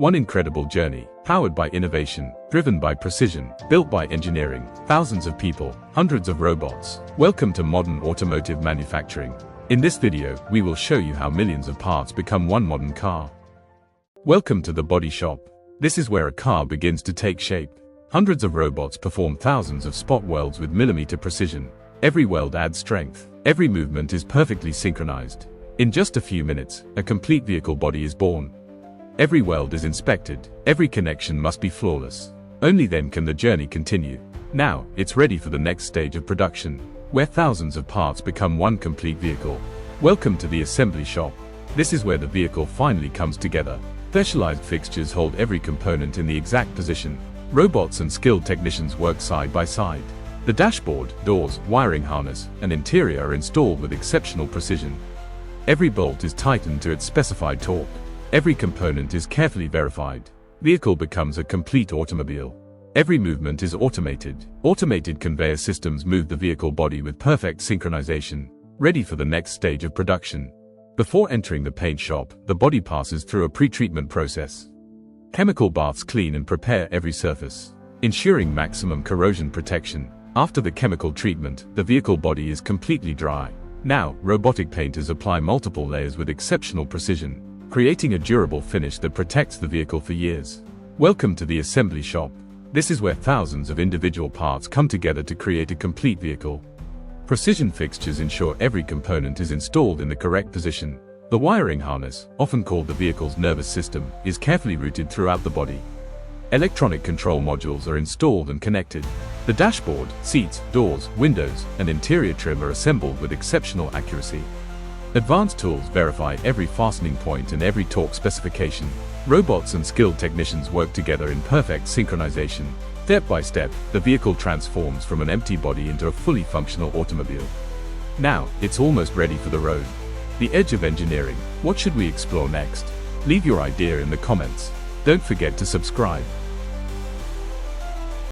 One incredible journey, powered by innovation, driven by precision, built by engineering, thousands of people, hundreds of robots. Welcome to modern automotive manufacturing. In this video, we will show you how millions of parts become one modern car. Welcome to the body shop. This is where a car begins to take shape. Hundreds of robots perform thousands of spot welds with millimeter precision. Every weld adds strength. Every movement is perfectly synchronized. In just a few minutes, a complete vehicle body is born. Every weld is inspected. Every connection must be flawless. Only then can the journey continue. Now, it's ready for the next stage of production, where thousands of parts become one complete vehicle. Welcome to the assembly shop. This is where the vehicle finally comes together. Specialized fixtures hold every component in the exact position. Robots and skilled technicians work side by side. The dashboard, doors, wiring harness, and interior are installed with exceptional precision. Every bolt is tightened to its specified torque. Every component is carefully verified. Vehicle becomes a complete automobile. Every movement is automated. Automated conveyor systems move the vehicle body with perfect synchronization, ready for the next stage of production. Before entering the paint shop, the body passes through a pre-treatment process. Chemical baths clean and prepare every surface, ensuring maximum corrosion protection. After the chemical treatment, the vehicle body is completely dry. Now, robotic painters apply multiple layers with exceptional precision, creating a durable finish that protects the vehicle for years. Welcome to the assembly shop. This is where thousands of individual parts come together to create a complete vehicle. Precision fixtures ensure every component is installed in the correct position. The wiring harness, often called the vehicle's nervous system, is carefully routed throughout the body. Electronic control modules are installed and connected. The dashboard, seats, doors, windows, and interior trim are assembled with exceptional accuracy. Advanced tools verify every fastening point and every torque specification. Robots and skilled technicians work together in perfect synchronization. Step by step, the vehicle transforms from an empty body into a fully functional automobile. Now, it's almost ready for the road. The edge of engineering. What should we explore next? Leave your idea in the comments. Don't forget to subscribe.